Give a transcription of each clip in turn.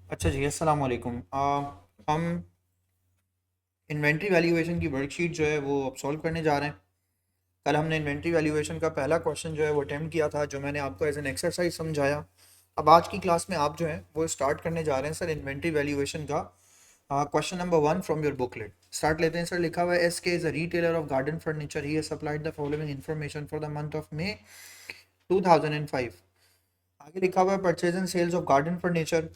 अच्छा जी, अस्सलाम वालेकुम। हम इन्वेंट्री वैल्यूएशन की वर्कशीट जो है वो अब सॉल्व करने जा रहे हैं। कल हमने इन्वेंट्री वैल्यूएशन का पहला क्वेश्चन जो है वो अटेम्प्ट किया था, जो मैंने आपको एज एन एक्सरसाइज समझाया। अब आज की क्लास में आप जो है वो स्टार्ट करने जा रहे हैं सर इन्वेंट्री वैल्यूएशन का question number 1 from your booklet. Start लेते हैं सर। लिखा हुआ है, S K is a retailer of garden furniture, he has supplied the following information for the month of May 2005। आगे लिखा हुआ है purchase and sales of garden furniture.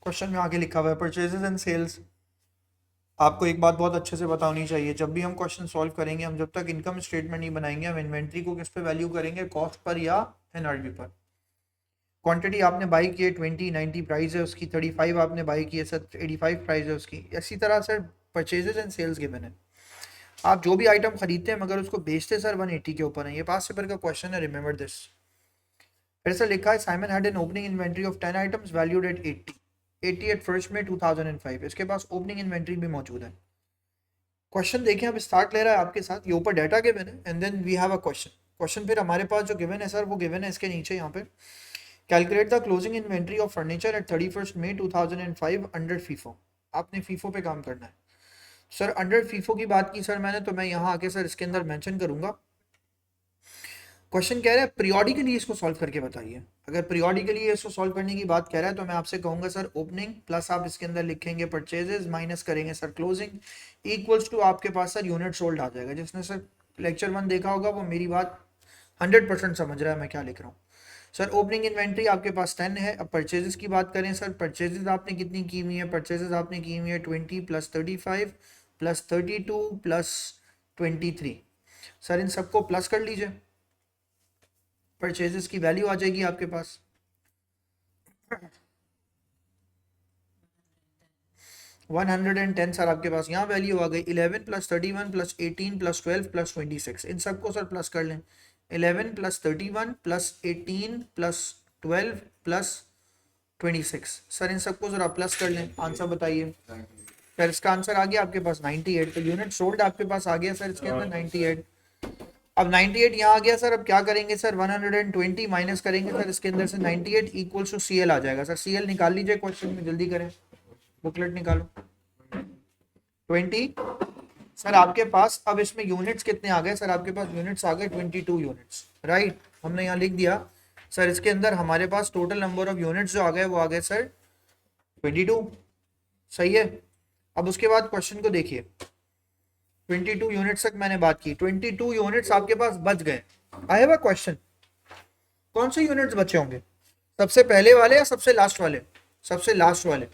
Question में आगे लिखा हुआ है परचेजेस एंड सेल्स। आपको एक बात बहुत अच्छे से पता होनी चाहिए, जब भी हम क्वेश्चन सॉल्व करेंगे, हम जब तक इनकम स्टेटमेंट नहीं बनाएंगे, हम इन्वेंट्री को किस पे वैल्यू करेंगे, कॉस्ट पर या एनआरवी पर। क्वांटिटी आपने बाई की है 20, 90 प्राइस है उसकी, 35 आपने बाई की है सर, 85 प्राइस है उसकी। इसी तरह sir purchases and sales given है। आप जो भी आइटम खरीदते हैं मगर उसको बेचते सर 180 के ऊपर है। ये पास पेपर का क्वेश्चन है, रिमेंबर दिस। फिर से लिखा है, Simon had an opening inventory of 10 items valued at 80 at first में 2005। इसके पास ओपनिंग इन्वेंट्री भी मौजूद है। क्वेश्चन देखें, अब स्टार्ट ले रहा है आपके साथ, ये ऊपर डाटा गिवन है and then we have a question. Question फिर हमारे पास जो गिवन है सर वो गिवन है इसके नीचे यहाँ पे, calculate the closing inventory of furniture at 31 May 2005 under FIFO. आपने फीफो पे काम करना है सर। अंडर फीफो की बात की सर मैंने, तो मैं यहाँ आके सर इसके अंदर मेंशन करूंगा। क्वेश्चन कह रहा है पीरियोडिकली इसको सॉल्व करके बताइए। अगर पीरियोडिकली इसको सॉल्व करने की बात कह रहा है तो मैं आपसे कहूंगा सर ओपनिंग प्लस आप इसके अंदर लिखेंगे परचेजेस माइनस करेंगे सर क्लोजिंग इक्वल्स टू आपके पास सर यूनिट सोल्ड आ जाएगा। जिसने सर लेक्चर 1 देखा होगा वो मेरी बात 100% समझ रहा है मैं क्या लिख रहा हूँ। सर ओपनिंग इन्वेंट्री आपके पास 10 है। अब परचेजेस की बात करें सर, परचेजेस आपने कितनी की हुई है, परचेजेस आपने की हुई है 20 प्लस 35 प्लस 32 प्लस 23। सर इन सबको प्लस कर लीजिए, परचेजेस की वैल्यू आ जाएगी आपके पास। 110 सर आपके पास यहाँ वैल्यू आ गई। 11 प्लस 31 प्लस 18 प्लस 12 प्लस 26, इन सबको सर प्लस कर लें। 11 plus 31 plus 18 plus 12 plus 26, sir इन सबको जरा प्लस कर लें। आंसर बताइए सर। इसका आंसर आ गया आपके पास 98। तो यूनिट सोल्ड आपके पास आ गया सर इसके अंदर 98। अब 98 यहाँ आ गया सर। अब क्या करेंगे सर, 120 माइनस करेंगे सर इसके अंदर से 98 इक्वल्स टू सीएल आ जाएगा। सर सीएल निकाल लीजिए, क्वेश्चन में जल्दी करें, बुकलेट निकालो। 20 सर आपके पास। अब इसमें यूनिट्स कितने आ गए सर, आपके पास यूनिट्स आ गए 22 यूनिट्स, राइट। हमने यहाँ लिख दिया सर, इसके अंदर हमारे पास टोटल नंबर ऑफ यूनिट्स जो आ गए वो आ गए सर 22। सही है। अब उसके बाद क्वेश्चन को देखिए, 22 यूनिट्स तक मैंने बात की, 22 यूनिट्स आपके पास बच गए। आई हैव अ क्वेश्चन, कौन से यूनिट्स बचे होंगे, सबसे पहले वाले या सबसे लास्ट वाले? सबसे लास्ट वाले।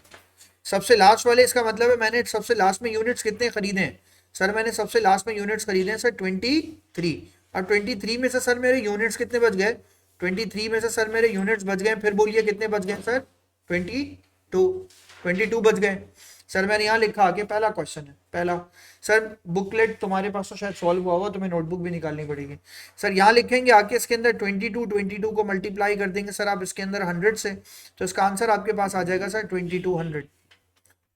सबसे लास्ट वाले, इसका मतलब है मैंने सबसे लास्ट में यूनिट्स कितने खरीदे हैं सर, मैंने सबसे लास्ट में यूनिट्स खरीदे हैं सर 23। और 23 में से सर मेरे यूनिट्स कितने बच गए, 23 में से सर मेरे यूनिट्स बच गए, फिर बोलिए कितने बच गए सर, 22। 22 बच गए सर। मैंने यहाँ लिखा आगे पहला क्वेश्चन है, पहला। सर बुकलेट तुम्हारे पास तो शायद सॉल्व हुआ हुआ, तुम्हें नोटबुक भी निकालनी पड़ेगी। सर यहाँ लिखेंगे आके इसके अंदर 22 को मल्टीप्लाई कर देंगे सर आप इसके अंदर 100 से, तो इसका आंसर आपके पास आ जाएगा सर 2200।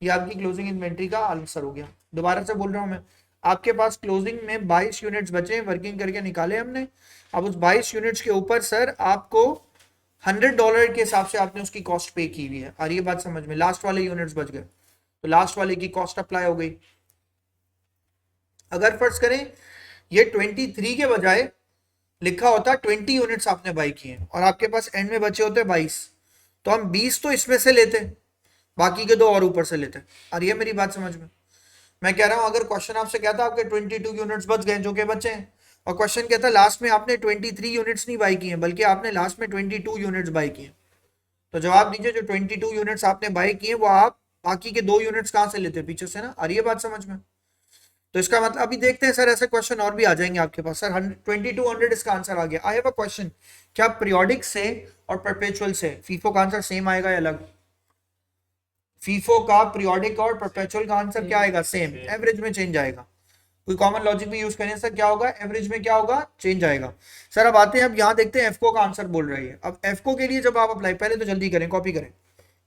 ये आपकी क्लोजिंग इन्वेंट्री का आंसर हो गया। दोबारा से बोल रहा हूँ मैं, आपके पास क्लोजिंग में 22 यूनिट्स बचे हैं, वर्किंग करके निकाले हमने। अब उस 22 यूनिट्स के ऊपर सर आपको $100 के हिसाब से आपने उसकी कॉस्ट पे की हुई है। और ये बात समझ में, लास्ट वाले यूनिट्स बच गए तो लास्ट वाले की कॉस्ट अप्लाई हो गई। अगर फर्ज करें ये 23 के बजाय लिखा होता 20 यूनिट्स आपने बाई किए और आपके पास एंड में बचे होते 22, तो हम 20 तो इसमें से लेते, बाकी के दो और ऊपर से लेते। और ये मेरी बात समझ में, मैं कह रहा हूं अगर क्वेश्चन आपसे कहता आपके 22 यूनिट्स बच गए जो कि बचे हैं, और क्वेश्चन कहता लास्ट में आपने 23 यूनिट्स नहीं बाई किए बल्कि आपने लास्ट में 22 यूनिट्स बाई किए, तो जवाब दीजिए जो 22 यूनिट्स आपने बाई किए वो आप बाकी के दो यूनिट्स कहां से लेते, पीछे से ना। और ये बात समझ में, तो इसका मतलब अभी देखते हैं सर, ऐसे क्वेश्चन और भी आ जाएंगे आपके पास सर। 2200 इसका आंसर आ गया। आई हैव अ क्वेश्चन, क्या पीरियोडिक से और परपेचुअल से फीफो का आंसर सेम आएगा या अलग? फीफो का पीरियोडिक और परपेचुअल का आंसर क्या आएगा, सेम। एवरेज में चेंज आएगा। कोई कॉमन लॉजिक भी यूज करें सर, क्या होगा एवरेज में, क्या होगा चेंज आएगा। सर अब आते हैं, अब यहाँ देखते हैं एफको का आंसर बोल रही है। अब एफको के लिए जब आप अप्लाई, पहले तो जल्दी करें, कॉपी करें,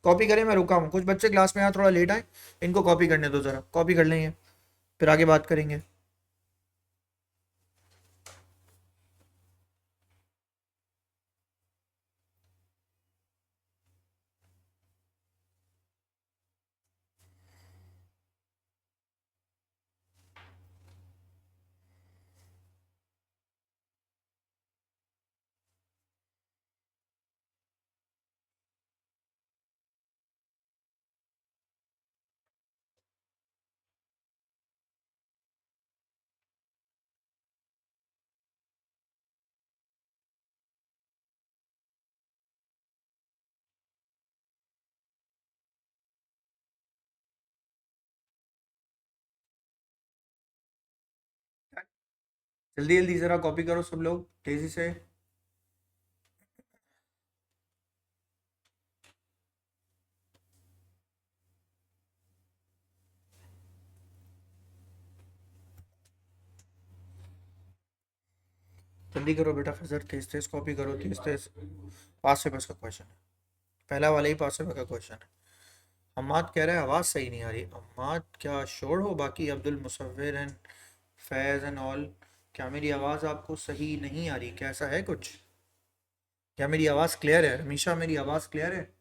कॉपी करें। मैं रुका हूँ, कुछ बच्चे क्लास में यहाँ थोड़ा लेट आए, इनको कॉपी करने दो जरा, कॉपी कर लेंगे फिर आगे बात करेंगे। जल्दी जल्दी ज़रा कॉपी करो सब लोग तेज़ी से। जल्दी करो बेटा फजर, तेज तेज कॉपी करो, तेज तेज। पास पेपर्स का क्वेश्चन है, पहला वाला ही पास पेपर का क्वेश्चन है। हम्माद कह रहा है आवाज़ सही नहीं आ रही। हम्माद क्या शोर हो बाकी Abdul मुसव्विर and Faiz and all, क्या मेरी आवाज़ आपको सही नहीं आ रही? क्या ऐसा है कुछ? क्या मेरी आवाज़ क्लियर है? हमेशा मेरी आवाज़ क्लियर है?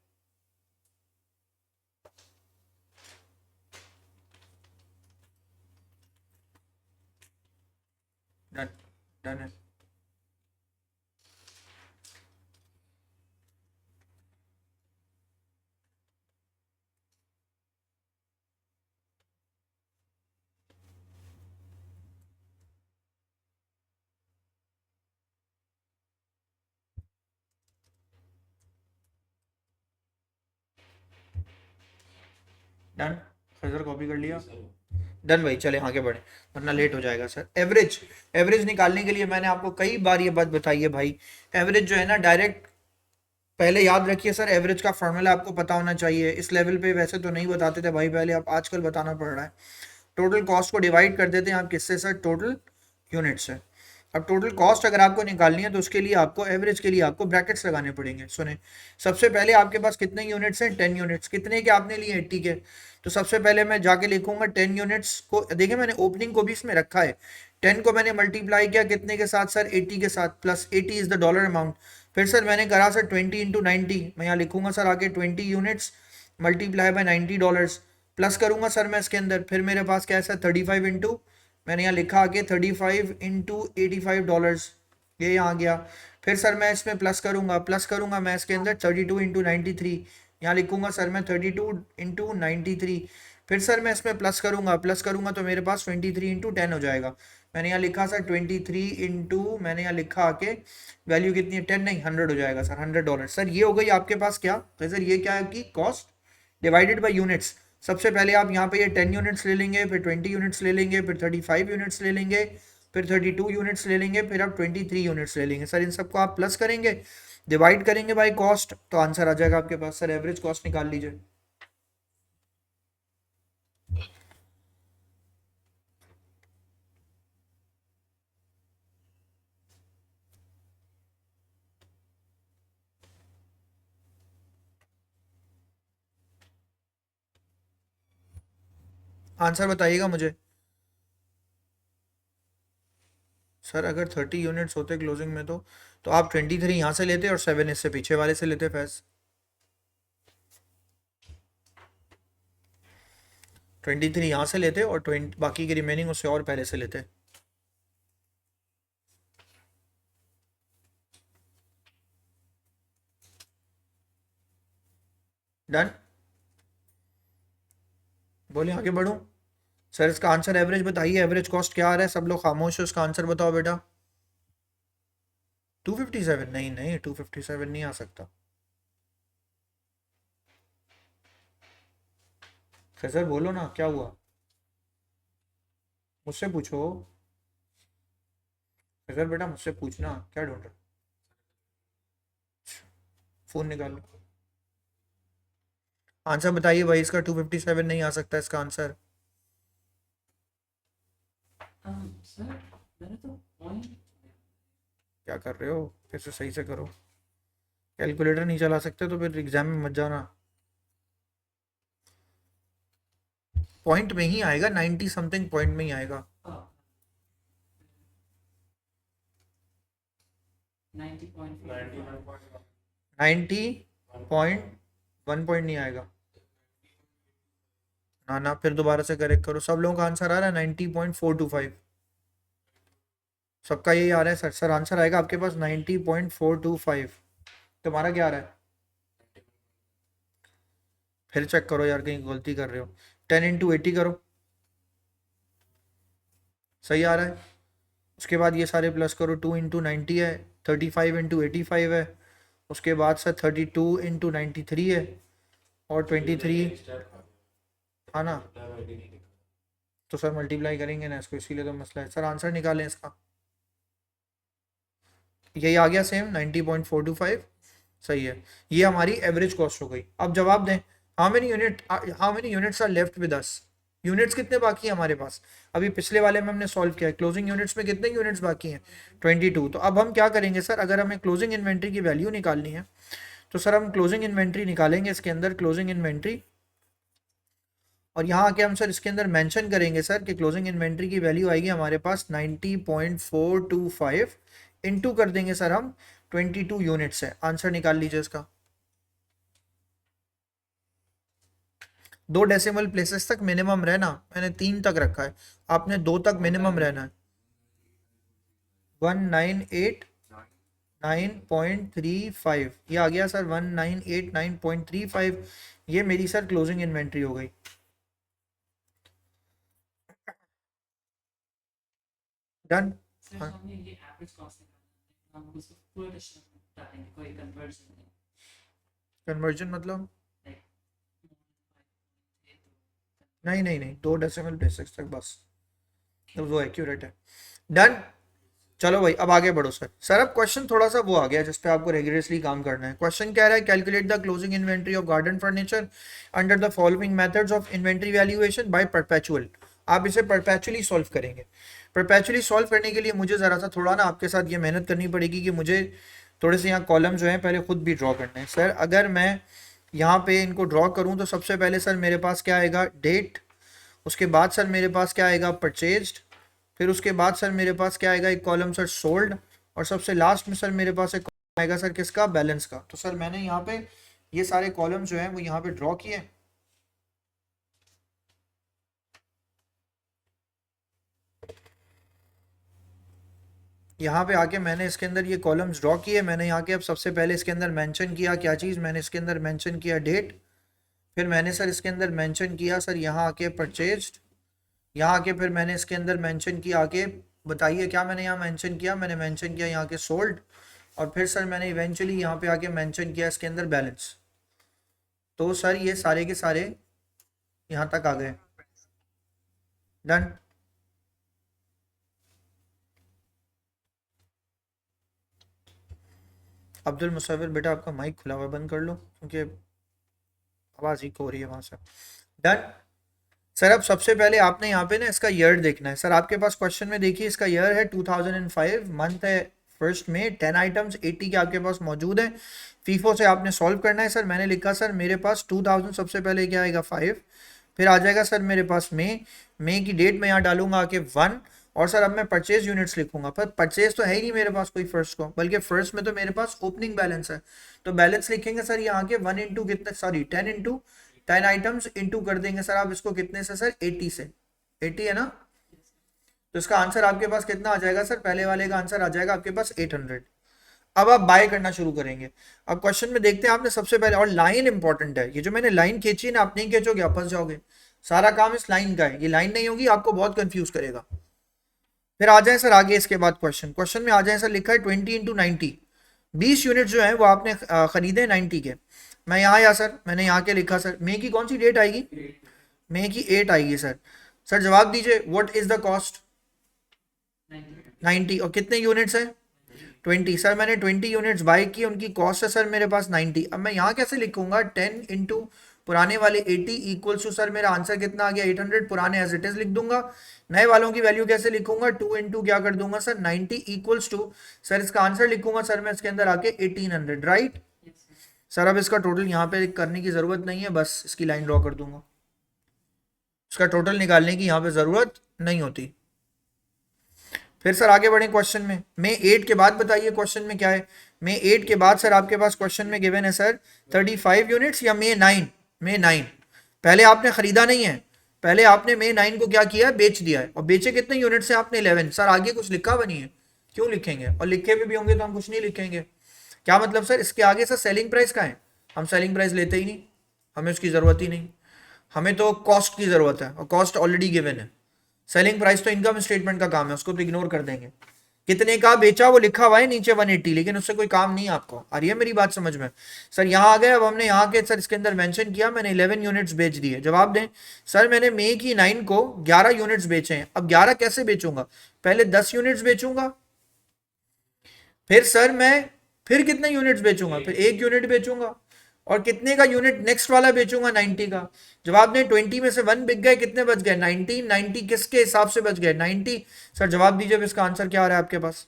डन, डन है। डन, फजर कॉपी कर लिया। डन भाई, चले आगे बढ़े वरना लेट हो जाएगा सर। एवरेज, एवरेज निकालने के लिए मैंने आपको कई बार ये बात बताई है भाई। एवरेज जो है ना डायरेक्ट, पहले याद रखिए सर, एवरेज का फॉर्मूला आपको पता होना चाहिए। इस लेवल पे वैसे तो नहीं बताते थे भाई पहले, अब आजकल बताना पड़ रहा है। टोटल कॉस्ट को डिवाइड कर देते हैं आप किससे सर? टोटल यूनिट से। अब टोटल कॉस्ट अगर आपको निकालनी है तो उसके लिए आपको एवरेज के लिए आपको ब्रैकेट्स लगाने पड़ेंगे। सुने, सबसे पहले आपके पास कितने यूनिट्स हैं? 10 यूनिट्स। कितने के आपने लिए? 80 के। तो सबसे पहले मैं जाके लिखूंगा 10 यूनिट्स को, देखिए मैंने ओपनिंग को भी इसमें रखा है। 10 को मैंने मल्टीप्लाई किया कितने के साथ सर? 80 के साथ, plus 80 is the dollar amount. फिर सर मैंने करा सर 20 इंटू 90, मैं यहाँ लिखूंगा सर आगे 20 यूनिट्स मल्टीप्लाई बाय $90, प्लस करूंगा सर मैं इसके अंदर। फिर मेरे पास क्या है सर? 35 इंटू, मैंने यहाँ लिखा आगे 35 इंटू $85, ये यहाँ आ गया। फिर सर मैं इसमें प्लस करूंगा मैं इसके अंदर 32 इंटू 93, यहाँ लिखूंगा सर मैं 32 इंटू 93। फिर सर मैं इसमें प्लस करूंगा तो मेरे पास 23 इंटू 10 हो जाएगा। मैंने यहाँ लिखा सर 23 इंटू, मैंने यहाँ लिखा आके वैल्यू कितनी है? 10 नहीं 100 हो जाएगा सर, $100। सर ये हो गई आपके पास क्या? तो सर ये क्या है कि कॉस्ट डिवाइडेड बाय यूनिट्स। सबसे पहले आप यहाँ पे ये 10 यूनिट्स ले लेंगे, फिर 20 यूनिट्स ले लेंगे, फिर 35 यूनिट्स ले लेंगे, फिर 32 यूनिट्स ले लेंगे, फिर आप 23 यूनिट्स ले लेंगे। सर इन सबको आप प्लस करेंगे, डिवाइड करेंगे बाय कॉस्ट, तो आंसर आ जाएगा आपके पास। सर एवरेज कॉस्ट निकाल लीजिए। आंसर बताइएगा मुझे। सर अगर 30 यूनिट्स होते क्लोजिंग में तो आप 23 यहाँ से लेते और 7 इससे पीछे वाले से लेते फैज। 23 यहाँ से लेते और 20 बाकी की रिमेनिंग उससे और पहले से लेते। डन, बोलिए आगे बढ़ूं? सर इसका आंसर एवरेज बताइए, एवरेज कॉस्ट क्या आ रहा है? सब लोग खामोश है, उसका आंसर बताओ बेटा। 257? नहीं नहीं, 257 नहीं आ सकता। फिर सर बोलो ना क्या हुआ, मुझसे पूछो। फिर सर बेटा मुझसे पूछना क्या ढूंढ रहे? फोन निकालो, आंसर बताइए भाई। इसका 257 नहीं आ सकता इसका आंसर। सर मैंने तो पॉइंट, क्या कर रहे हो? फिर से सही से करो। कैलकुलेटर नहीं चला सकते तो फिर एग्जाम में मत जाना। पॉइंट में ही आएगा, 90 समथिंग पॉइंट में ही आएगा। 90.1 पॉइंट नहीं आएगा ना ना। फिर दोबारा से करेक्ट करो। सब लोगों का आंसर आ रहा है 90.425। सबका यही आ रहा है सर। सर आंसर आएगा आपके पास 90.425। तुम्हारा क्या आ रहा है? फिर चेक करो यार, कहीं गलती कर रहे हो। 10 इंटू 80 करो, सही आ रहा है। उसके बाद ये सारे प्लस करो, 2 इंटू 90 है, 35 इंटू 85 है, उसके बाद सर 32 इंटू 93 है, और 23। हाँ ना, तो सर मल्टीप्लाई करेंगे ना इसको, इसीलिए तो मसला है। सर आंसर निकालें इसका। यही आ गया सेम 90.425, सही है। ये हमारी एवरेज कॉस्ट हो गई। अब जवाब दें, how many units are left with us, units कितने बाकी हैं हमारे पास। अभी पिछले वाले में हमने सॉल्व किया है, क्लोजिंग यूनिट्स में कितने यूनिट्स बाकी हैं, 22। तो अब हम क्या करेंगे सर, अगर हमें क्लोजिंग इन्वेंट्री की वैल्यू निकालनी है तो सर हम क्लोजिंग इन्वेंट्री निकालेंगे, इसके अंदर क्लोजिंग इन्वेंट्री, और यहाँ आके हम सर इसके अंदर मेंशन करेंगे सर कि क्लोजिंग इन्वेंट्री की वैल्यू आएगी हमारे पास 90.425, इनटू कर देंगे सर हम 22 यूनिट्स है। आंसर निकाल लीजिए इसका। 2 डेसिमल प्लेसेस तक मिनिमम रहना, मैंने 3 तक रखा है, आपने 2 तक मिनिमम रहना है। 1989.35 ये आ गया सर, 1989.35, ये मेरी सर क्लोजिंग इन्वेंट्री हो गई। डन। सर हमने ये एवरेज कॉस्ट निकाला, हम उसको पूरा डेसिमल डालेंगे, कोई कन्वर्जन नहीं, कन्वर्जन मतलब लाइक नहीं नहीं नहीं, 2 डेसिमल प्लेसेस तक बस, तो वो एक्यूरेट है। डन। चलो भाई अब आगे बढ़ो सर। सर अब क्वेश्चन थोड़ा सा वो आ गया जिस पे आपको रेगुलरली काम करना है। क्वेश्चन कह रहा है calculate the closing inventory of garden furniture under the following methods of inventory valuation by perpetual. आप इसे परपेचुअली सॉल्व करेंगे। परपेचुअली सॉल्व करने के लिए मुझे ज़रा सा थोड़ा ना आपके साथ ये मेहनत करनी पड़ेगी कि मुझे थोड़े से यहाँ कॉलम जो हैं पहले खुद भी ड्रॉ करने हैं। सर अगर मैं यहाँ पे इनको ड्रॉ करूँ तो सबसे पहले सर मेरे पास क्या आएगा, डेट, उसके बाद सर मेरे पास क्या आएगा, परचेज्ड, फिर उसके बाद सर मेरे पास क्या आएगा, एक कॉलम सर सोल्ड, और सबसे लास्ट में सर मेरे पास एक कॉलम आएगा सर किसका, बैलेंस का। तो सर मैंने यहाँ पे ये सारे कॉलम जो हैं वो यहाँ पे ड्रॉ किए। यहाँ पे आके मैंने इसके अंदर ये कॉलम्स ड्रॉ किए। मैंने यहाँ के अब सबसे पहले इसके अंदर मेंशन किया क्या चीज़, मैंने इसके अंदर मेंशन किया डेट, फिर मैंने सर इसके अंदर मेंशन किया सर यहाँ आके परचेज्ड, यहाँ आके फिर मैंने इसके अंदर मेंशन किया आके, बताइए क्या मैंने यहाँ मेंशन किया, मैंने मेंशन किया यहाँ के सोल्ड, और फिर सर मैंने इवेंचुअली यहाँ पे आके मेंशन किया इसके अंदर बैलेंस। तो सर ये सारे के सारे यहाँ तक आ गए। डन। अब्दुल मुसविर बेटा आपका माइक खुला हुआ है, बंद कर लो क्योंकि आवाज़ ही हो रही है वहाँ से। डन। सर अब सबसे पहले आपने यहाँ पे ना इसका ईयर देखना है। सर आपके पास क्वेश्चन में देखिए इसका ईयर है 2005, मंथ है फर्स्ट में, 10 आइटम्स 80 के आपके पास मौजूद है। फीफो से आपने सॉल्व करना है। सर मैंने लिखा सर मेरे पास 2000 सबसे पहले क्या आएगा 5, फिर आ जाएगा सर मेरे पास मई की डेट में यहाँ डालूंगा आके 1, और सर अब मैं परचेज यूनिट्स लिखूंगा, पर परचेज तो है ही नहीं मेरे पास कोई फर्स्ट को, बल्कि फर्स्ट में तो मेरे पास ओपनिंग बैलेंस है। तो बैलेंस लिखेंगे सर यहाँ के 1 इंटू कितने, सॉरी 10 इंटू 10 आइटम्स इंटू कर देंगे सर आप इसको कितने से सर 80 से, 80 है ना। तो इसका आंसर आपके पास कितना आ जाएगा सर, पहले वाले का आंसर आ जाएगा आपके पास 800। अब आप बाय करना शुरू करेंगे। अब क्वेश्चन में देखते हैं आपने सबसे पहले, और लाइन इंपॉर्टेंट है, ये जो मैंने लाइन खींची है ना आप नहीं खींचोगे आप फंस जाओगे। सारा काम इस लाइन का है, ये लाइन नहीं होगी आपको बहुत कंफ्यूज करेगा। फिर आ जाए सर आगे इसके बाद क्वेश्चन में आ जाए सर, लिखा है 20 इंटू 90, 20 यूनिट जो है वो आपने खरीदे 90 के। मैं यहाँ आया सर, मैंने यहाँ के लिखा सर मई की कौन सी डेट आएगी, मई की 8 आएगी सर। सर जवाब दीजिए व्हाट इज द कॉस्ट, 90, और कितने यूनिट्स है 20। सर मैंने 20 यूनिट्स बाय की, उनकी कॉस्ट है सर मेरे पास 90। अब मैं यहाँ कैसे लिखूंगा, 10 इंटू पुराने वाले 80 इक्वल्स टू सर मेरा आंसर कितना आ गया 800, पुराने एज इट इज लिख दूंगा। नए वालों की वैल्यू कैसे लिखूंगा, 2 इंटू क्या कर दूंगा सर 90 इक्वल्स टू, सर इसका आंसर लिखूंगा सर मैं इसके अंदर आके 1800, राइट। सर अब इसका टोटल यहाँ पे करने की जरूरत नहीं है, बस इसकी लाइन ड्रॉ कर दूंगा, इसका टोटल निकालने की यहाँ पे जरूरत नहीं होती। फिर सर आगे बढ़े क्वेश्चन में, मई 8 के बाद बताइए क्वेश्चन में क्या है। मई 8 के बाद सर आपके पास क्वेश्चन में गिवन है सर 35 यूनिट्स या मई 9, मई 9। पहले आपने खरीदा नहीं है, पहले आपने मई 9 को क्या किया है, बेच दिया है, और बेचे कितने यूनिट से आपने 11। सर आगे कुछ लिखा बनी है, क्यों लिखेंगे, और लिखे भी होंगे तो हम कुछ नहीं लिखेंगे। क्या मतलब सर, इसके आगे सर सेलिंग प्राइस का है, हम सेलिंग प्राइस लेते ही नहीं, हमें उसकी ज़रूरत ही नहीं, हमें तो कॉस्ट की ज़रूरत है, और कॉस्ट ऑलरेडी गिवन है। सेलिंग प्राइस तो इनकम स्टेटमेंट का काम है, उसको तो इग्नोर कर देंगे। कितने का बेचा वो लिखा हुआ है नीचे 180, लेकिन उससे कोई काम नहीं है आपको। आ रही है मेरी बात समझ में। सर यहाँ आ गए, अब हमने यहाँ के सर इसके अंदर मेंशन किया मैंने 11 यूनिट्स बेच दिए। जवाब दें सर, मैंने मई की 9 को 11 यूनिट्स बेचे हैं। अब 11 कैसे बेचूंगा, पहले 10 यूनिट्स बेचूंगा, फिर सर मैं फिर कितने यूनिट्स बेचूंगा, फिर 1 यूनिट बेचूंगा, और कितने का यूनिट नेक्स्ट वाला बेचूंगा, 90 का। जब आपने 20 में से 1 बिक गए, कितने बच गए, 90। 90 किसके हिसाब से बच गए, 90। सर जवाब दीजिए, अब इसका आंसर क्या आ रहा है आपके पास।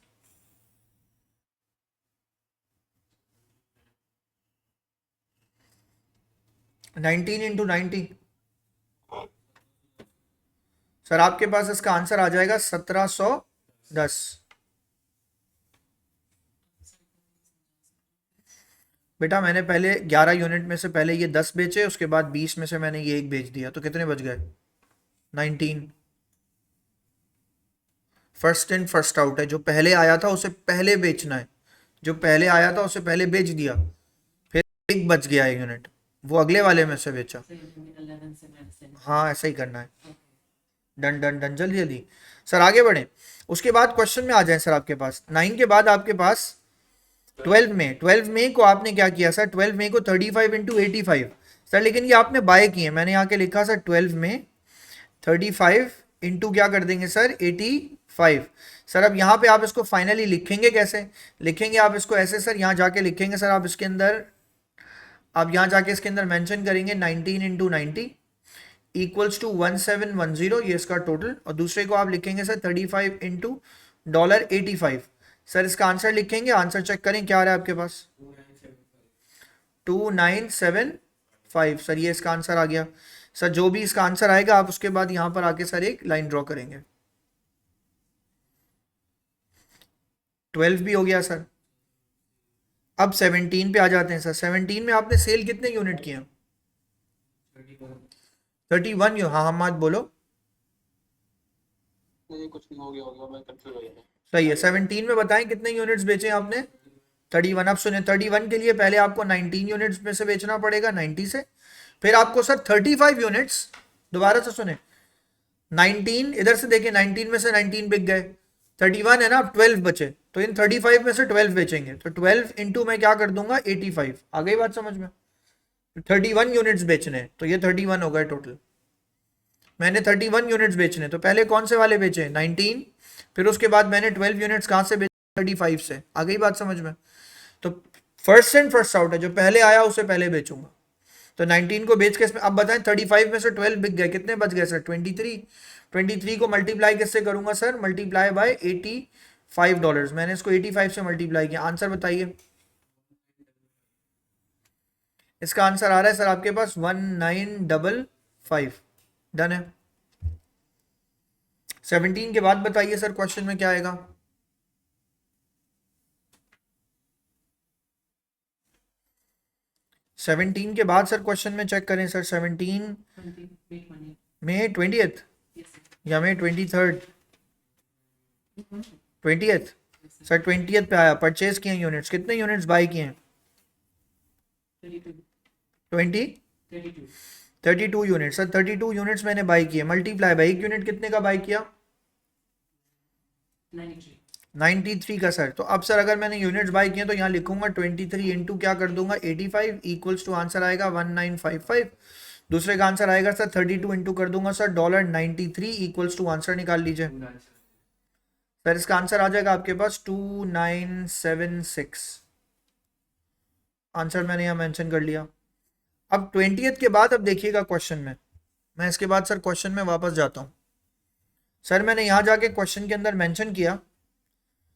19 इंटू 90। सर आपके पास इसका आंसर आ जाएगा 1710। बेटा मैंने पहले 11 यूनिट में से पहले ये 10 बेचे, उसके बाद 20 में से मैंने ये एक बेच दिया, तो कितने बच गए, 19। फर्स्ट इन फर्स्ट आउट है, जो पहले आया था उसे पहले बेचना है, जो पहले आया था उसे पहले बेच दिया, फिर एक बच गया एक यूनिट, वो अगले वाले में से बेचा। So you can 11 से minus 10. हाँ ऐसा ही करना है। Okay. डन डन डन, जल्दी जल्दी। सर आगे बढ़े, उसके बाद क्वेश्चन में आ जाए सर। आपके पास 9 के बाद आपके पास 12 में को आपने क्या किया सर, 12 में को 35 इंटू 85। सर लेकिन ये आपने बाय किए, मैंने यहाँ के लिखा सर 12 में 35 इंटू क्या कर देंगे सर, 85। सर अब यहाँ पे आप इसको फाइनली लिखेंगे कैसे, लिखेंगे आप इसको ऐसे सर, यहाँ जाके लिखेंगे सर आप इसके अंदर, आप यहाँ जाके इसके अंदर मेंशन करेंगे 19 इंटू 90 इक्वल्स टू 1710, ये इसका टोटल, और दूसरे को आप लिखेंगे सर 35 इंटू $85। सर इसका आंसर लिखेंगे, आंसर चेक करें क्या आ रहा है आपके पास, 2975। सर ये इसका आंसर आ गया। सर जो भी इसका आंसर आएगा आप उसके बाद यहाँ पर आके सर एक लाइन ड्रॉ करेंगे। 12 भी हो गया सर। अब 17 पे आ जाते हैं सर। 17 में आपने सेल कितने यूनिट किए, 31 हाँ हाँ मत बोलो। नहीं कुछ नहीं, हो गया होगा, मैं कंफ्यूज हो गया था। सही है, 17 में बताएं कितने यूनिट्स बेचे आपने, 31। अब सुने 31 के लिए पहले आपको 19 यूनिट्स में से बेचना पड़ेगा 90 से, फिर आपको सर 35 यूनिट्स, दोबारा से सुने, 19 इधर से देखिए, 19 में से 19 बिक गए, 31 है ना, अब 12 बचे, तो इन 35 में से 12 बेचेंगे, तो 12 इंटू मैं क्या कर दूंगा 85। आ गई बात समझ में, 31 यूनिट्स बेचने हैं, तो ये 31 हो गए टोटल। मैंने 31 यूनिट्स बेचने, तो पहले कौन से वाले बेचे, 19, फिर उसके बाद मैंने 12 यूनिट्स कहाँ से बेचे, 35 से। आ गई बात समझ में। तो फर्स्ट एंड फर्स्ट आउट है, जो पहले आया उसे पहले बेचूंगा। तो 19 को बेच के इसमें, अब बताएं 35 में से 12 बिक गए, कितने बच गए सर, 23। 23 को मल्टीप्लाई किससे करूंगा सर, मल्टीप्लाई बाय $85। मैंने इसको 85 से मल्टीप्लाई किया। आंसर बताइए, इसका आंसर आ रहा है सर आपके पास 1955। डन है। 17 के बाद बताइए सर क्वेश्चन में क्या आएगा। 17 के बाद सर क्वेश्चन में चेक करें सर, 17 20, wait 1 year. में 20th Yes, sir. या में 23rd, Wait 1 year. 20th। Yes, sir. Sir 20th पे आया, परचेज किए यूनिट्स, कितने यूनिट्स बाय किए हैं, 32. 20 32. 32 यूनिट्स। सर 32 यूनिट्स मैंने बाय किए, मल्टीप्लाई बाय एक यूनिट कितने का बाय किया, 93. 93 का सर। तो अब सर अगर मैंने यूनिट्स बाय किए तो यहाँ लिखूंगा 23 इंटू क्या कर दूंगा 85 इक्वल्स टू आंसर आएगा 1955। दूसरे का आंसर आएगा सर 32 इंटू कर दूंगा सर $93 इक्वल्स टू आंसर निकाल लीजिए सर। इसका आंसर आ जाएगा आपके पास 2976। आंसर मैंने यहाँ मेंशन कर लिया। अब 20th के बाद अब देखिएगा क्वेश्चन में, मैं इसके बाद सर क्वेश्चन में वापस जाता हूँ। सर मैंने यहाँ जाके क्वेश्चन के अंदर मेंशन किया,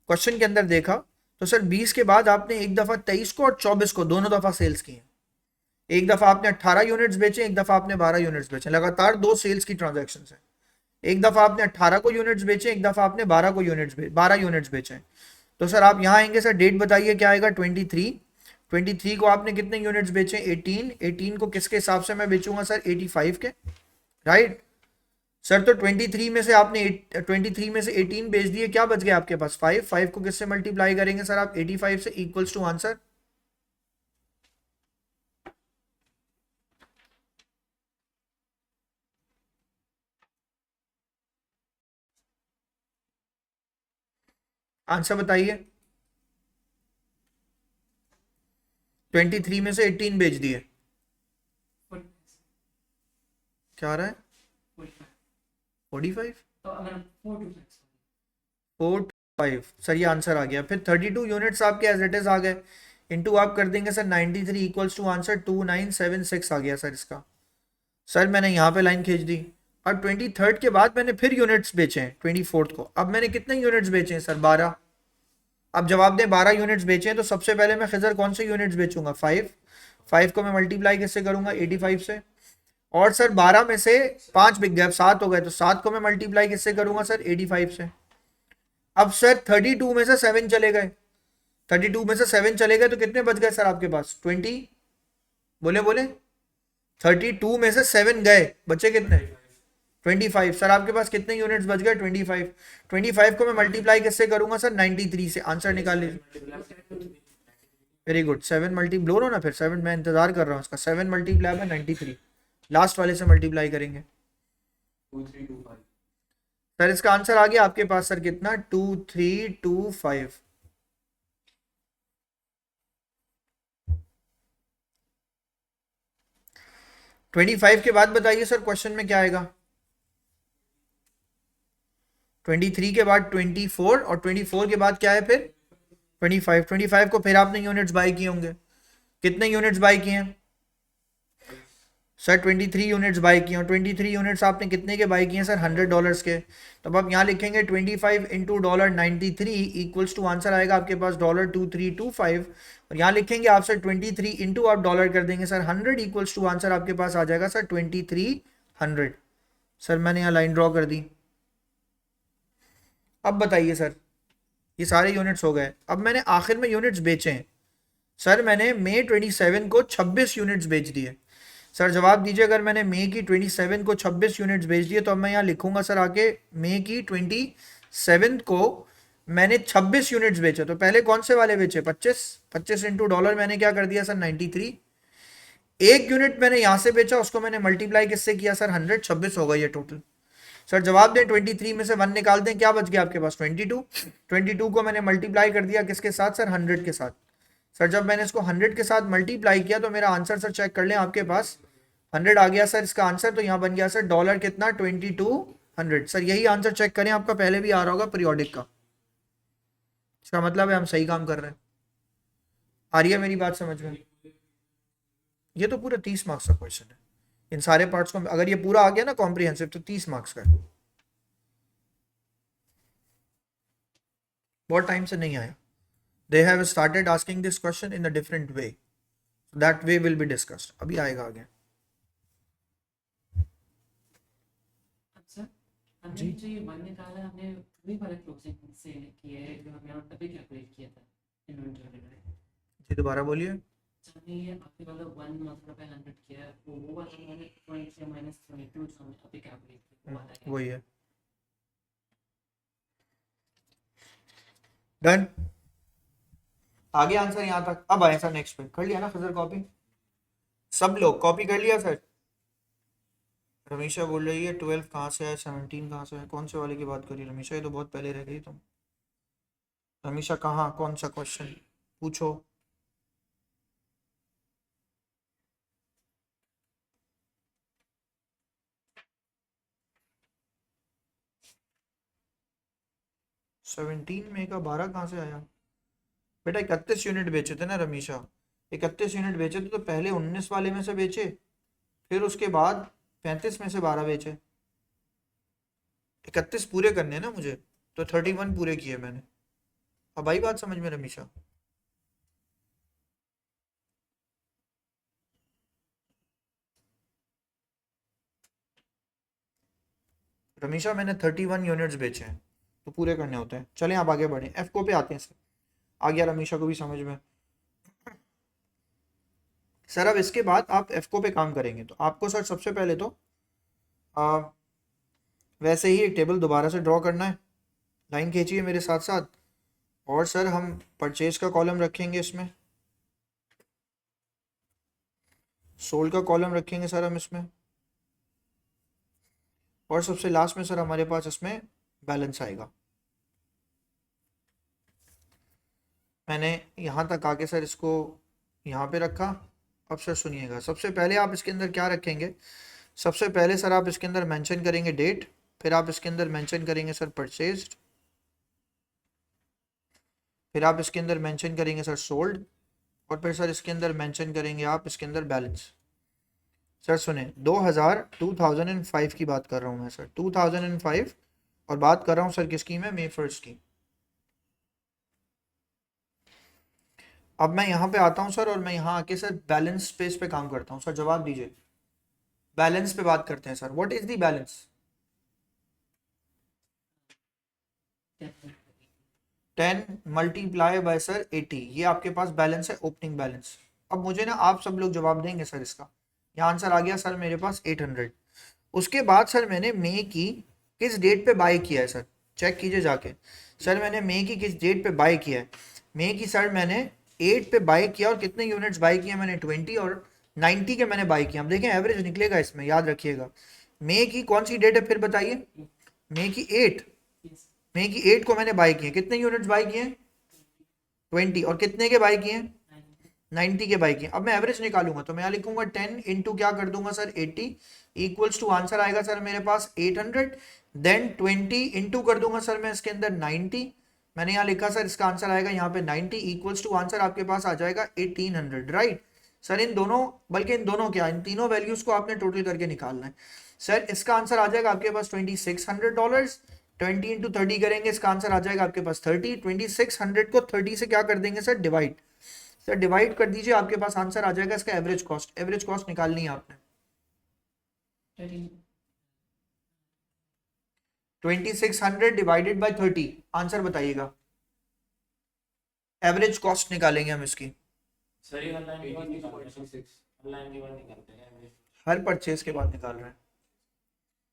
क्वेश्चन के अंदर देखा तो सर 20 के बाद आपने एक दफा 23 को और 24 को दोनों दफा सेल्स किए। एक दफा आपने 18 यूनिट्स बेचे, एक दफा आपने 12 यूनिट्स बेचे, लगातार 2 सेल्स की ट्रांजैक्शन है। एक दफा आपने 18 को यूनिट्स बेचे, एक दफा आपने 12 यूनिट्स बेचे। तो सर आप यहाँ आएंगे सर, डेट बताइए क्या आएगा, 23 को आपने कितने यूनिट्स बेचे, 18 को किसके हिसाब से मैं बेचूंगा सर, 85 के, राइट सर। तो 23 में से आपने 23 में से 18 बेच दिए, क्या बच गया आपके पास, 5 को किससे मल्टीप्लाई करेंगे सर आप, 85 से, इक्वल्स टू आंसर आंसर बताइए। 23 में से 18 बेच दिए, 45. क्या आ रहा है, 45. 45, तो अगर 4 to 5. 4 5 सर, ये आंसर आ गया। फिर 32 यूनिट्स आपके एज इट इज आ गए, इनटू आप कर देंगे सर 93 इक्वल्स टू आंसर 2976 आ गया सर इसका। सर मैंने यहाँ पे लाइन खींच दी। अब 23rd के बाद मैंने फिर यूनिट्स बेचे हैं 24th को। अब मैंने कितने यूनिट्स बेचे हैं सर? 12। अब जवाब दें 12 यूनिट्स बेचे हैं, तो सबसे पहले मैं खिजर कौन से यूनिट्स बेचूंगा? 5 को मैं मल्टीप्लाई किससे करूंगा? 85 से। और सर 12 में से 5 बिक गए, अब 7 हो गए, तो 7 को मैं मल्टीप्लाई किससे करूंगा सर? 85 से। अब सर 32 में से 7 चले गए, 32 में से 7 चले गए तो कितने बच गए सर आपके पास? 20। बोले बोले 32 में से 7 गए, बचे कितने? 25। सर आपके पास कितने यूनिट्स बच गए? 25। 25 को मैं मल्टीप्लाई किससे करूंगा सर? 93 से। आंसर निकाल लीजिए। Very good. 7 मल्टी बोलो ना फिर, 7 मैं इंतजार कर रहा हूँ उसका। 7 मल्टीप्लाई बाय 93, लास्ट वाले से मल्टीप्लाई करेंगे। 2325 सर इसका आंसर आ गया आपके पास सर कितना? 2325। ट्वेंटी फाइव के बाद बताइए सर क्वेश्चन में क्या आएगा? 23 के बाद 24 और 24 के बाद क्या है फिर? 25। 25 को फिर आपने यूनिट्स बाय किए होंगे। कितने यूनिट्स बाय किए हैं सर? 23 यूनिट्स बाय किए। और 23 यूनिट्स आपने कितने के बाय किए हैं सर? $100 के। तो अब आप यहाँ लिखेंगे 25 इंटू $93 इक्वल्स टू आंसर आएगा आपके पास $2325। और यहाँ लिखेंगे आप सर 23 इंटू आप डॉलर कर देंगे सर 100 इक्वल्स टू आंसर आपके पास आ जाएगा सर 2300। सर मैंने यहाँ लाइन ड्रॉ कर दी। अब बताइए सर, ये सारे यूनिट्स हो गए। अब मैंने आखिर में यूनिट्स बेचे हैं सर। मैंने मई 27 को 26 यूनिट्स बेच दिए। सर जवाब दीजिए, अगर मैंने मई की 27 को 26 यूनिट्स बेच दिए तो अब मैं यहाँ लिखूंगा सर आके मई की 27 को मैंने 26 यूनिट्स बेचे। तो पहले कौन से वाले बेचे? 25 इंटू डॉलर मैंने क्या कर दिया सर? 93। एक यूनिट मैंने यहाँ से बेचा, उसको मैंने मल्टीप्लाई किससे किया सर? 100। 26 होगा ये टोटल। सर जवाब दें 23 में से 1 निकाल दें, क्या बच गया आपके पास? 22। 22 को मैंने मल्टीप्लाई कर दिया किसके साथ सर? 100 के साथ। सर जब मैंने इसको 100 के साथ मल्टीप्लाई किया तो मेरा आंसर सर चेक कर लें, आपके पास 100 आ गया सर इसका आंसर। तो यहाँ बन गया सर डॉलर कितना? 2200। सर यही आंसर चेक करें, आपका पहले भी आ रहा होगा पीरियोडिक का। इसका मतलब है हम सही काम कर रहे हैं। आ रही है मेरी बात समझ में? ये तो पूरा 30 मार्क्स का क्वेश्चन है। इन सारे पार्ट्स को अगर ये पूरा आ गया ना कॉम्प्रिहेंसिव, तो 30 मार्क्स का है। बहुत टाइम से नहीं आया। They have started asking this question in a different way. That way will be discussed. अभी आएगा आगे। अच्छा, हमने जो ये 1 निकाला, हमने वही वाला क्लोजिंग से किया है जो हमने अभी कैलकुलेट किया था इन्वेंटरी में। जी दोबारा बोलिए। हमने ये आपके वाला 1 मतलब पे 100 किया है, वो वाला हमने 23 माइनस 22 जो हमने अभी कैलकुलेट किया वो वाला है। वही है। डन। आगे आंसर यहाँ तक। अब आए सर नेक्स्ट पे। कर लिया ना खजर कॉपी? सब लोग कॉपी कर लिया सर? रमीशा बोल रही है 12 कहाँ से है, 17 कहाँ से है? कौन से वाले की बात करी रमीशा? ये तो बहुत पहले रह गई तुम। रमीशा कहाँ, कौन सा क्वेश्चन पूछो? सेवनटीन में का 12 कहाँ से आया बेटा? 31 यूनिट बेचे थे ना रमीशा। 31 यूनिट बेचे थे तो पहले 19 वाले में से बेचे, फिर उसके बाद 35 में से 12 बेचे। 31 पूरे करने हैं ना मुझे, तो 31 पूरे किए मैंने। अब आई बात समझ में रमीशा? रमीशा मैंने 31 यूनिट्स बेचे हैं तो पूरे करने होते हैं। चलें आप आगे बढ़ें, एफ को पे आते हैं सर। आ गया रमीशा को भी समझ में? सर अब इसके बाद आप एफ को पे काम करेंगे तो आपको सर सबसे पहले तो वैसे ही एक टेबल दोबारा से ड्रॉ करना है। लाइन खींचिए मेरे साथ साथ। और सर हम परचेज का कॉलम रखेंगे इसमें, सोल्ड का कॉलम रखेंगे सर हम इसमें, और सबसे लास्ट में सर हमारे पास इसमें बैलेंस आएगा। मैंने यहाँ तक आके सर इसको यहाँ पे रखा। अब सर सुनिएगा, सबसे पहले आप इसके अंदर क्या रखेंगे? सबसे पहले सर आप इसके अंदर मेंशन करेंगे डेट, फिर आप इसके अंदर मेंशन करेंगे सर परचेज्ड, फिर आप इसके अंदर मेंशन करेंगे सर सोल्ड, और फिर सर इसके अंदर मेंशन करेंगे आप इसके अंदर बैलेंस। सर सुने 2005 की बात कर रहा हूँ मैं सर, 2005, और बात कर रहा हूँ सर किसकी, मैं May 1 की। अब मैं यहाँ पे आता हूँ सर, और मैं यहाँ आके सर बैलेंस पेज पे काम करता हूँ। सर जवाब दीजिए, बैलेंस पे बात करते हैं sir. What is the balance? 10 multiply by sir 80, ये आपके पास बैलेंस है, ओपनिंग बैलेंस। अब मुझे ना आप सब लोग जवाब देंगे सर इसका। यहाँ आंसर आ गया सर मेरे पास 800। उसके बाद सर मैंने मई की किस डेट पे बाय किया है सर, चेक कीजिए जाके। सर मैंने मई की किस डेट पे बाय किया है? मई की सर मैंने 8 पे बाय किया, और कितने यूनिट्स बाय किए मैंने? 20 और 90 के मैंने बाय किया। अब देखें एवरेज निकलेगा इसमें, याद रखिएगा। मई की कौन सी डेट है फिर बताइए? मई की 8, मई की 8 को मैंने बाय किए, कितने यूनिट्स बाय किए? 20, और कितने के बाय किए? 90 के बाय किए। अब मैं एवरेज निकालूंगा तो मैं यहाँ लिखूंगा 10 इंटू क्या कर दूंगा सर 80, इक्वल्स टू आंसर आएगा सर मेरे पास 800। देन 20 इंटू कर दूंगा सर मैं इसके अंदर 90, मैंने यहाँ लिखा सर इसका आंसर आएगा यहाँ पे 90, इक्वल्स टू आंसर आपके पास आ जाएगा 1800, राइट सर। इन दोनों, बल्कि इन दोनों क्या, इन तीनों वैल्यूज को आपने टोटल करके निकालना है सर। इसका आंसर आ जाएगा आपके पास $2600। 20 इंटू 30 करेंगे, इसका आंसर आ जाएगा आपके पास 30। 2600 को 30 से क्या कर देंगे सर, डिवाइड। सर डिवाइड कर दीजिए, आपके पास आंसर आ जाएगा इसका एवरेज कॉस्ट। एवरेज कॉस्ट निकालनी है आपने। 2600 डिवाइडेड बाय 30, आंसर बताइएगा। एवरेज कॉस्ट निकालेंगे हम इसकी, सर ये ऑनलाइन के बाद निकालते हैं, ऑनलाइन के बाद निकालते हैं हर परचेज के बाद निकाल रहे हैं।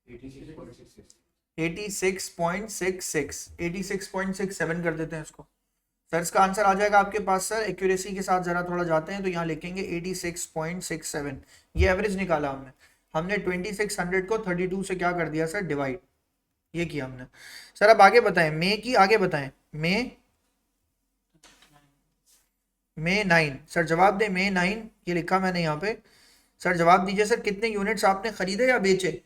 86.66 86.66, 86.67 कर देते हैं इसको। सर इसका आंसर आ जाएगा आपके पास सर, एक्यूरेसी के साथ जरा थोड़ा जाते हैं तो यहाँ लिखेंगे 86.67। ये एवरेज निकाला हमने। हमने 2600 को 32 से क्या कर दिया सर, डिवाइड, ये किया हमने। सर अब आगे बताएं, मे की आगे बताएं। मे 9 सर, जवाब दें मे 9, ये लिखा मैंने यहाँ पे। सर जवाब दीजिए सर, कितने यूनिट्स आपने खरीदे या बेचे?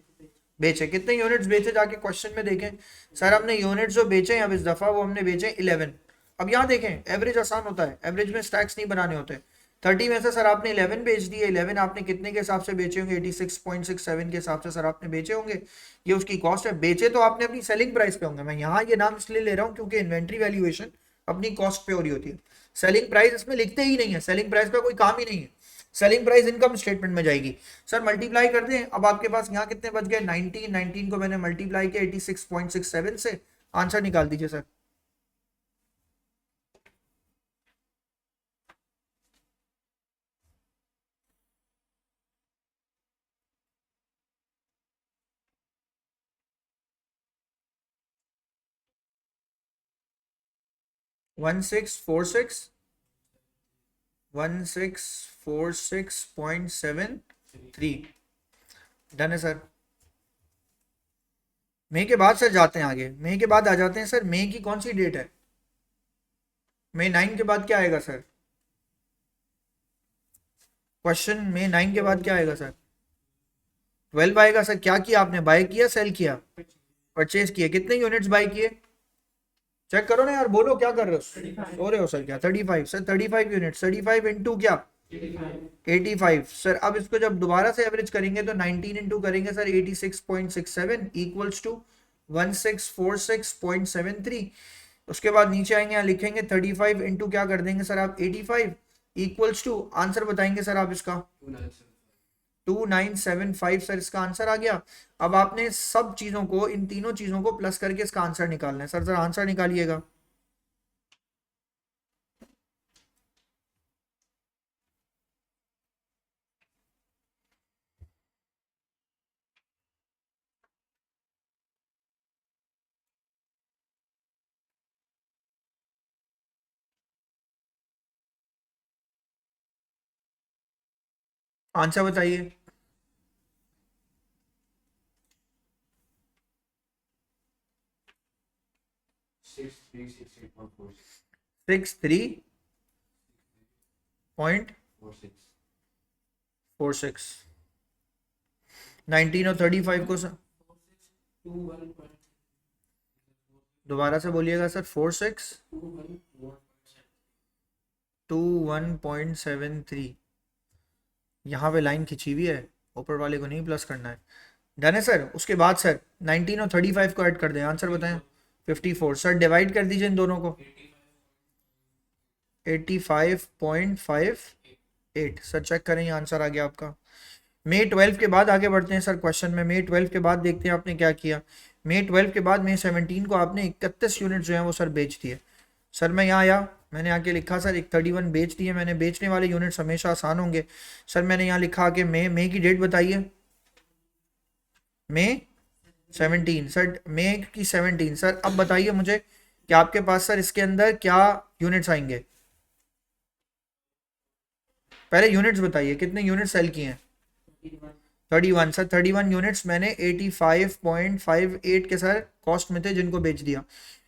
बेचे। कितने यूनिट्स बेचे जाके क्वेश्चन में देखें। सर हमने यूनिट्स जो बेचे हैं अब इस दफा वो हमने बेचे 11। अब यहाँ देखें एवरेज आसान होता है, एवरेज में स्टैक्स नहीं बनाने होते। 30 में से सर आपने 11 बेच दिए। 11 आपने कितने के हिसाब से बेचे होंगे? 86.67 के हिसाब से सर आपने बेचे होंगे। ये उसकी कॉस्ट है। बेचे तो आपने अपनी सेलिंग प्राइस पे होंगे। मैं यहाँ ये नाम इसलिए ले रहा हूँ क्योंकि इन्वेंट्री वैल्यूएशन अपनी कॉस्ट पे हो रही होती है। सेलिंग प्राइस इसमें लिखते ही नहीं है, सेलिंग प्राइस का कोई काम ही नहीं है। सेलिंग प्राइस इनकम स्टेटमेंट में जाएगी। सर मल्टीप्लाई कर दें, अब आपके पास यहाँ कितने बच गए? 19 को मैंने मल्टीप्लाई किया 86.67 से, आंसर निकाल दीजिए sir. One six four six 1646.73 done है सर। मई के बाद सर जाते हैं आगे, मई के बाद आ जाते हैं सर। मई की कौन सी डेट है? मई 9 के बाद क्या आएगा सर? क्वेश्चन, मई 9 के बाद क्या आएगा सर? 12 आएगा सर। क्या किया आपने? बाय किया, सेल किया? परचेज किए। कितने यूनिट्स बाय किए? चेक करो ना यार, बोलो क्या कर रहे हो, सो रहे हो सर क्या? 35 सर, 35 यूनिट्स। 35 इंटू क्या? 85 सर। अब इसको जब दोबारा से एवरेज करेंगे तो 19 इंटू करेंगे सर 86.67 इक्वल्स टू 1646.73। उसके बाद नीचे आएंगे, यहाँ लिखेंगे 35 इंटू क्या कर देंगे सर आप? 85 इक्वल्स टू आंसर बताएंगे सर आप इसका? 2975 सर इसका आंसर आ गया। अब आपने सब चीजों को, इन तीनों चीजों को प्लस करके इसका आंसर निकालना है। सर सर आंसर निकालिएगा। आंसर बताइए। 63.46। 19 और 35 को सर दोबारा से बोलिएगा सर। 46 21.73। यहाँ पे लाइन खिंची हुई है, ऊपर वाले को नहीं प्लस करना है। डन है सर। उसके बाद सर 19 और 35 को ऐड कर दें, आंसर बताएं। 54। सर डिवाइड कर दीजिए इन दोनों को। 85.58। सर चेक करें, ये आंसर आ गया आपका। May 12 के बाद आगे बढ़ते हैं सर क्वेश्चन में। May 12 के बाद देखते हैं आपने क्या किया। May 12 के बाद May 17 को आपने 31 यूनिट जो है वो सर बेच दिए। सर मैं यहाँ आया, मैंने आके लिखा सर 31 बेच दिए मैंने। बेचने वाले यूनिट्स हमेशा आसान होंगे। सर मैंने यहाँ लिखा कि मे की डेट बताइए। May 17। सर May की 17। सर अब बताइए मुझे कि आपके पास सर इसके अंदर क्या यूनिट्स आएंगे। पहले यूनिट्स बताइए, कितने यूनिट सेल किए हैं। 31। सर 31 यूनिट्स मैंने 85.58 के सर कॉस्ट में थे जिनको बेच दिया।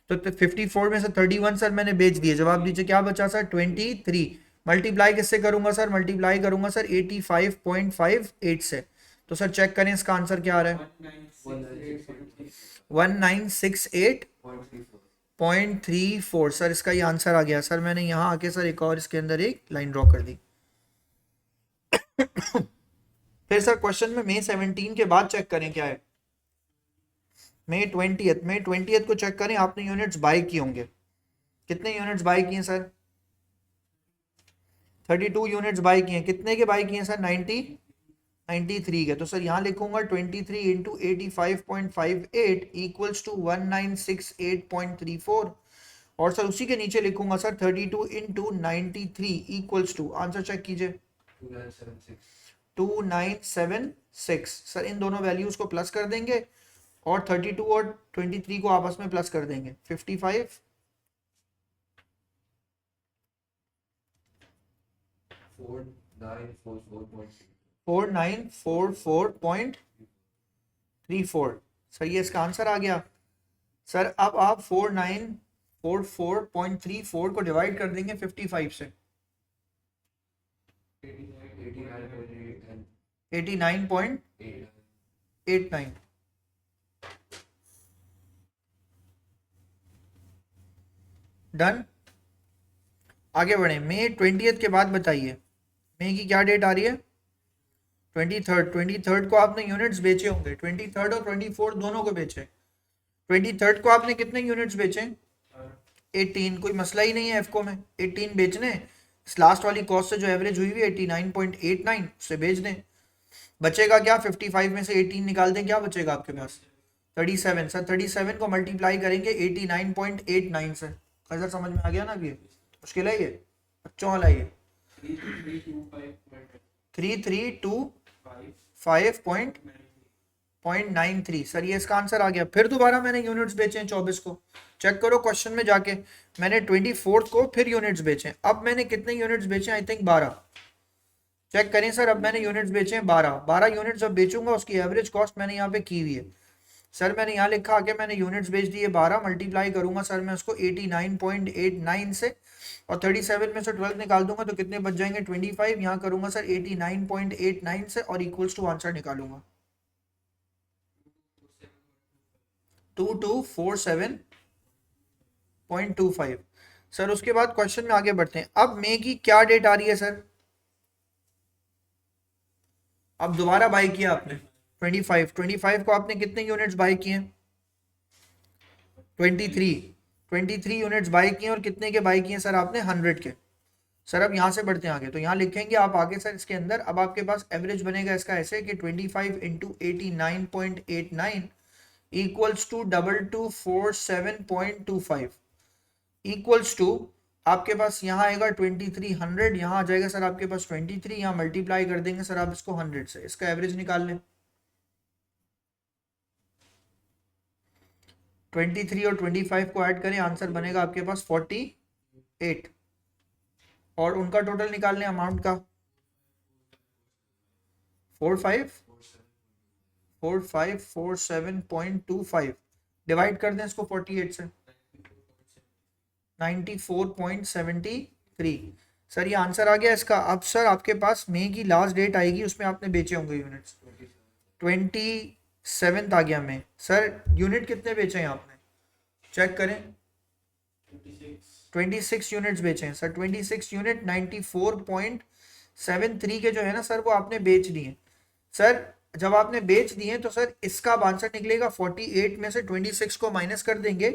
तो 54 में से 31 सर मैंने बेच दिए। जवाब दीजिए क्या बचा सर। 23। मल्टीप्लाई किससे करूंगा सर। मल्टीप्लाई करूंगा सर 85.58 से। तो सर चेक करें इसका आंसर क्या आ रहा है। 1968.34। सर इसका ये आंसर आ गया। सर मैंने यहाँ आके सर एक और इसके अंदर एक लाइन ड्रॉ कर दी। फिर सर क्वेश्चन में May 17 के बाद चेक करें क्या है। May 20th को चेक करें, आपने यूनिट्स बाय किए होंगे। कितने यूनिट्स बाय किए सर। 32 यूनिट्स बाय किए। कितने के बाय किए सर। 93 के। तो सर यहाँ लिखूंगा 23 इंटू 85.58 इक्वल्स टू 1968.34। और सर उसी के नीचे लिखूंगा sir 32 into 93 equals to, answer check कीजिए, 2976। सर इन दोनों वैल्यूज को प्लस कर देंगे और 32 और 23 को आपस में प्लस कर देंगे। 55 4944.34। सर ये इसका आंसर आ गया। सर अब आप 4944.34 को डिवाइड कर देंगे 55 से। 89.89। डन। आगे बढ़े। May 20th के बाद बताइए May की क्या डेट आ रही है। 23rd को आपने यूनिट्स बेचे होंगे। 23rd और 24 दोनों को बेचे। 23rd को आपने कितने यूनिट्स बेचे। 18। कोई मसला ही नहीं है एफको में, 18 बेचने। इस लास्ट वाली कॉस्ट से जो एवरेज हुई हुई 89.89 उससे बेच दें। बचेगा क्या। 55 में से 18 निकाल दें, क्या बचेगा आपके पास। 37। सर 37 को मल्टीप्लाई करेंगे 89.89 से। सर समझ में आ गया ना। अब ये मुश्किल है, ये बच्चों वाला ये 3325.93। सर ये इसका आंसर आ गया। फिर दोबारा मैंने यूनिट्स बेचे हैं 24 को। चेक करो क्वेश्चन में जाके, मैंने 24 को फिर यूनिट्स बेचे। अब मैंने कितने यूनिट्स बेचे, आई थिंक 12। चेक करें सर, अब मैंने यूनिट्स बेचे हैं 12 यूनिट्स जब बेचूंगा उसकी एवरेज कॉस्ट मैंने यहाँ पे की हुई है। सर मैंने यहाँ लिखा कि मैंने यूनिट्स बेच दिए 12, मल्टीप्लाई करूंगा सर मैं उसको 89.89 से और 37 में से 12 निकाल दूंगा तो कितने बच जाएंगे 25। यहाँ करूंगा सर 89.89 से और इक्वल्स टू आंसर निकालूंगा 2247.25। सर उसके बाद क्वेश्चन में आगे बढ़ते हैं। अब मे की क्या डेट आ रही है सर। अब दोबारा बाय किया आपने 25 को आपने कितने यूनिट्स बाय किए। 23 यूनिट्स बाय किए और कितने के बाय किए सर आपने 100 के। सर अब यहाँ से बढ़ते हैं आगे, तो यहाँ लिखेंगे आप आगे सर इसके अंदर। अब आपके पास एवरेज बनेगा इसका ऐसे कि 25 into 89.89 equals to 2247.25 equals to आपके पास यहाँ आएगा 2300। यहाँ आ जाएगा सर आपके पास 23। यहाँ मल्टीप्लाई कर देंगे सर आप इसको 100 से, इसका एवरेज निकाल लें। 23 और 25 को ऐड करें, आंसर बनेगा आपके पास 48 और उनका टोटल निकाल लें अमाउंट का 4547.25 डिवाइड कर दें इसको 48 से 94.73। सर ये आंसर आ गया इसका। अब सर आपके पास मई की लास्ट डेट आएगी, उसमें आपने बेचे होंगे यूनिट्स 27 आ गया मई। सर यूनिट कितने बेचे हैं आपने, चेक करें। 26 यूनिट्स बेचे हैं सर, 26 यूनिट 94.73 के जो है ना सर वो आपने बेच दिए सर। जब आपने बेच दिए तो सर इसका आंसर निकलेगा 48 में से 26 को माइनस कर देंगे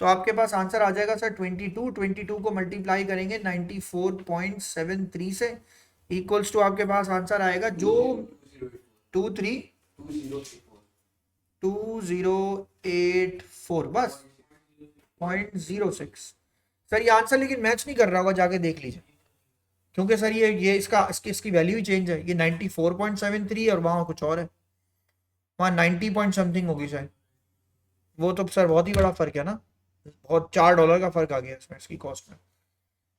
तो आपके पास आंसर आ जाएगा सर 22 को मल्टीप्लाई करेंगे 94.73 से इक्वल्स टू आपके पास आंसर आएगा जो 2084 बस 0.06 सर। ये आंसर लेकिन मैच नहीं कर रहा होगा, जाके देख लीजिए, क्योंकि सर ये इसकी वैल्यू ही चेंज है। ये 94.73 और वहाँ कुछ और है, वहाँ 90 पॉइंट समथिंग होगी शायद। वो तो सर बहुत ही बड़ा फर्क है ना, बहुत $4 का फर्क आ गया इसमें, इसकी कॉस्ट में।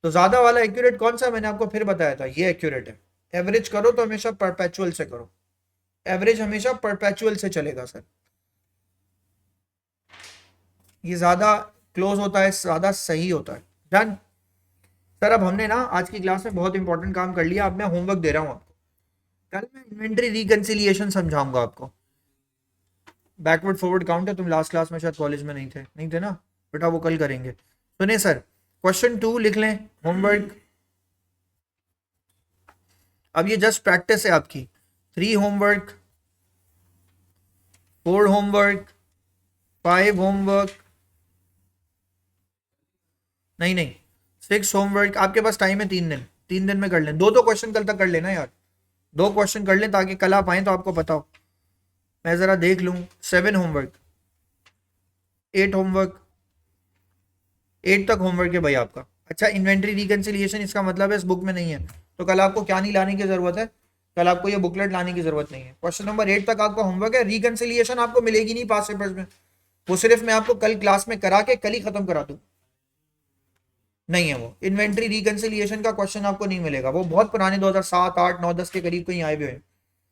तो ज़्यादा वाला एक्यूरेट कौन सा, मैंने आपको फिर बताया था, ये एक्यूरेट है। एवरेज करो तो हमेशा परपेचुअल से करो, एवरेज हमेशा परपेचुअल से चलेगा सर, ये ज़्यादा क्लोज होता है, ज़्यादा सही होता है। Done sir. अब हमने ना आज की क्लास में बहुत इंपॉर्टेंट काम कर लिया, अब मैं होमवर्क दे रहा हूँ आपको। कल मैं इन्वेंटरी रिकंसिलिएशन समझाऊंगा आपको। बैकवर्ड फॉरवर्ड काउंट है, तुम लास्ट क्लास में शायद कॉलेज में नहीं थे ना बेटा, वो कल करेंगे। सुनिए सर, क्वेश्चन 2 लिख लें होमवर्क। अब ये जस्ट प्रैक्टिस है आपकी। 3 होमवर्क, 4 होमवर्क, 5 होमवर्क, नहीं 6 होमवर्क। आपके पास टाइम है 3 दिन में कर लें। 2 क्वेश्चन कल तक कर लेना यार, 2 क्वेश्चन कर लें ताकि कल आप आए तो आपको पता हो। मैं जरा देख लूं। 7 होमवर्क, 8 होमवर्क, 8 तक होमवर्क है भाई आपका। अच्छा, इन्वेंटरी रिकंसिलिएशन इसका मतलब है इस बुक में नहीं है, तो कल आपको क्या नहीं लाने की जरूरत है, कल आपको ये बुकलेट लाने की जरूरत नहीं है। क्वेश्चन नंबर 8 तक आपका होमवर्क है। रिकंसिलिएशन आपको मिलेगी नहीं पास पेपर्स में, वो सिर्फ मैं आपको कल क्लास में करा के कल ही खत्म करा दूं, नहीं है वो। इन्वेंटरी रिकंसिलिएशन का क्वेश्चन आपको नहीं मिलेगा, वो बहुत पुराने 2007, 8, 9, 10 के करीब कहीं आए हुए हैं,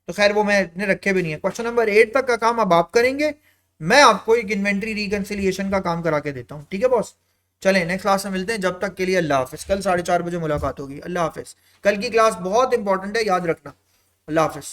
तो खैर वो मैंने रखे भी नहीं है। क्वेश्चन नंबर 8 तक का काम अब आप करेंगे, मैं आपको एक इन्वेंटरी रिकंसिलिएशन का काम करा के देता हूँ, ठीक है बॉस। चलें नेक्स्ट क्लास में मिलते हैं, जब तक के लिए अल्लाह हाफिज। कल 4:30 बजे मुलाकात होगी। अल्लाह हाफिज। कल की क्लास बहुत इंपॉर्टेंट है, याद रखना। अल्लाह हाफिज।